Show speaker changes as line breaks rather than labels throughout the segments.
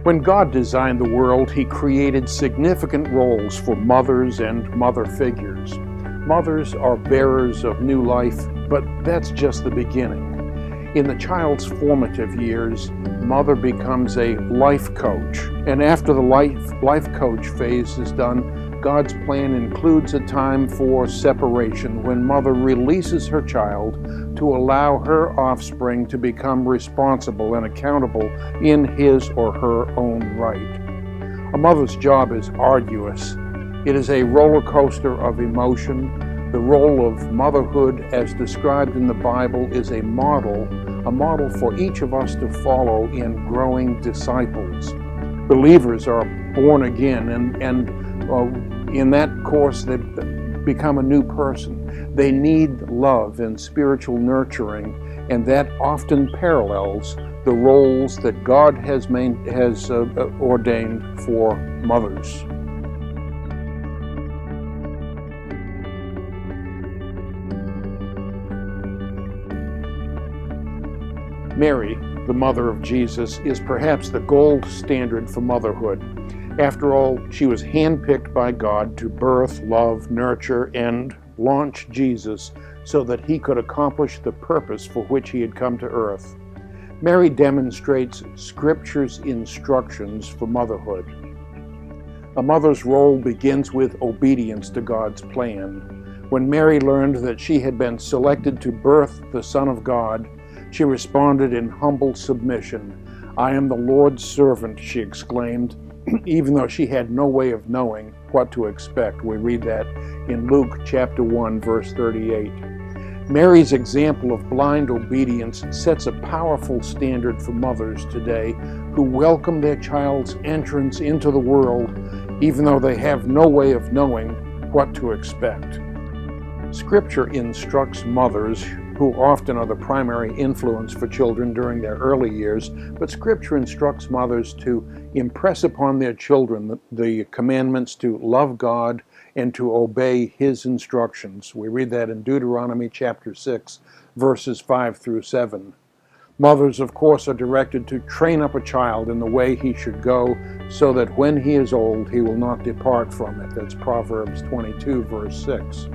When God designed the world, He created significant roles for mothers and mother figures. Mothers are bearers of new life, but that's just the beginning. In the child's formative years, mother becomes a life coach. And after the life coach phase is done, God's plan includes a time for separation when mother releases her child to allow her offspring to become responsible and accountable in his or her own right. A mother's job is arduous. It is a roller coaster of emotion. The role of motherhood, as described in the Bible, is a model for each of us to follow in growing disciples. Believers are born again, and in that course they become a new person. They need love and spiritual nurturing, and that often parallels the roles that God has ordained for mothers. Mary, the mother of Jesus, is perhaps the gold standard for motherhood. After all, she was handpicked by God to birth, love, nurture, and launch Jesus so that he could accomplish the purpose for which he had come to earth. Mary demonstrates Scripture's instructions for motherhood. A mother's role begins with obedience to God's plan. When Mary learned that she had been selected to birth the Son of God, she responded in humble submission. "I am the Lord's servant," she exclaimed, even though she had no way of knowing what to expect. We read that in Luke chapter 1, verse 38. Mary's example of blind obedience sets a powerful standard for mothers today who welcome their child's entrance into the world, even though they have no way of knowing what to expect. Scripture instructs mothers, who often are the primary influence for children during their early years, but Scripture instructs mothers to impress upon their children the commandments to love God and to obey His instructions. We read that in Deuteronomy chapter 6, verses 5 through 7. Mothers, of course, are directed to train up a child in the way he should go, so that when he is old, he will not depart from it. That's Proverbs 22, verse 6.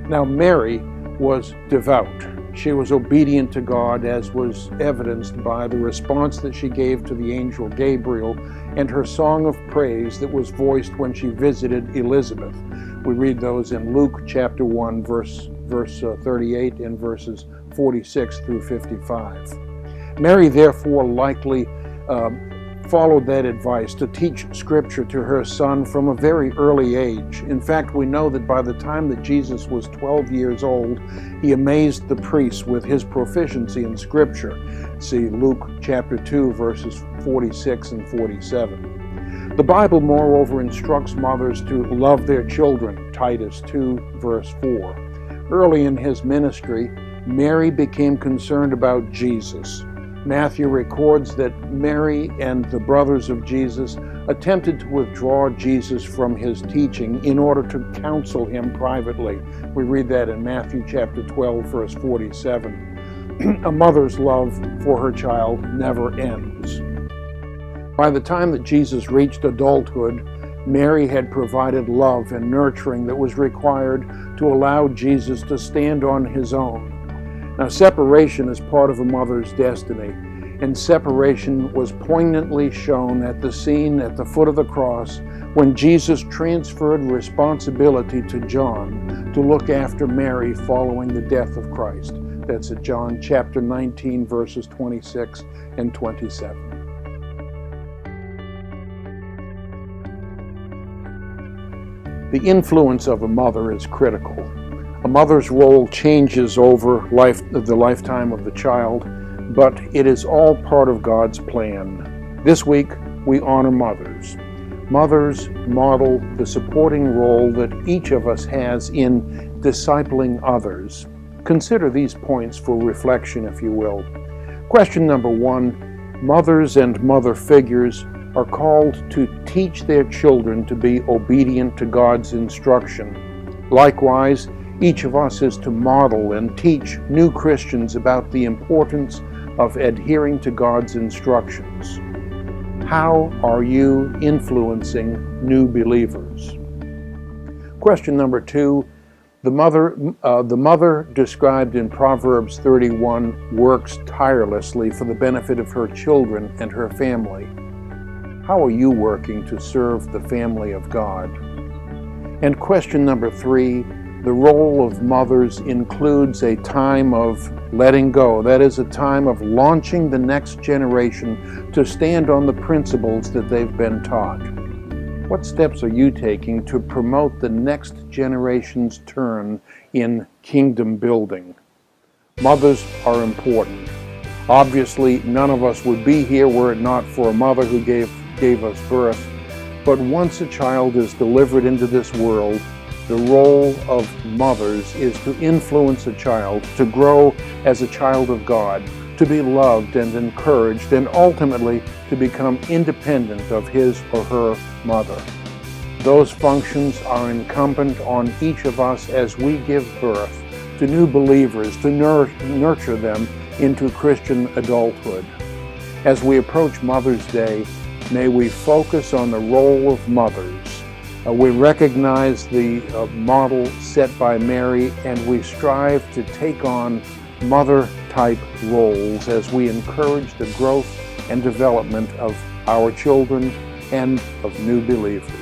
Now, Mary was devout. She was obedient to God, as was evidenced by the response that she gave to the angel Gabriel and her song of praise that was voiced when she visited Elizabeth. We read those in Luke chapter 1, verse 38 and verses 46 through 55. Mary therefore likely followed that advice to teach Scripture to her son from a very early age. In fact, we know that by the time that Jesus was 12 years old, he amazed the priests with his proficiency in Scripture. See Luke chapter 2, verses 46 and 47. The Bible, moreover, instructs mothers to love their children, Titus 2, verse 4. Early in his ministry, Mary became concerned about Jesus. Matthew records that Mary and the brothers of Jesus attempted to withdraw Jesus from his teaching in order to counsel him privately. We read that in Matthew chapter 12, verse 47. A mother's love for her child never ends. By the time that Jesus reached adulthood, Mary had provided love and nurturing that was required to allow Jesus to stand on his own. Now, separation is part of a mother's destiny, and separation was poignantly shown at the scene at the foot of the cross when Jesus transferred responsibility to John to look after Mary following the death of Christ. That's at John chapter 19, verses 26 and 27. The influence of a mother is critical. A mother's role changes over the lifetime of the child, but it is all part of God's plan. This week, we honor mothers. Mothers model the supporting role that each of us has in discipling others. Consider these points for reflection, if you will. Question number 1, mothers and mother figures are called to teach their children to be obedient to God's instruction. Likewise, each of us is to model and teach new Christians about the importance of adhering to God's instructions. How are you influencing new believers? Question number 2, the mother described in Proverbs 31 works tirelessly for the benefit of her children and her family. How are you working to serve the family of God? And question number 3, the role of mothers includes a time of letting go. That is a time of launching the next generation to stand on the principles that they've been taught. What steps are you taking to promote the next generation's turn in kingdom building? Mothers are important. Obviously, none of us would be here were it not for a mother who gave us birth. But once a child is delivered into this world, the role of mothers is to influence a child, to grow as a child of God, to be loved and encouraged, and ultimately to become independent of his or her mother. Those functions are incumbent on each of us as we give birth to new believers, to nurture them into Christian adulthood. As we approach Mother's Day, may we focus on the role of mothers. We recognize the model set by Mary, and we strive to take on mother-type roles as we encourage the growth and development of our children and of new believers.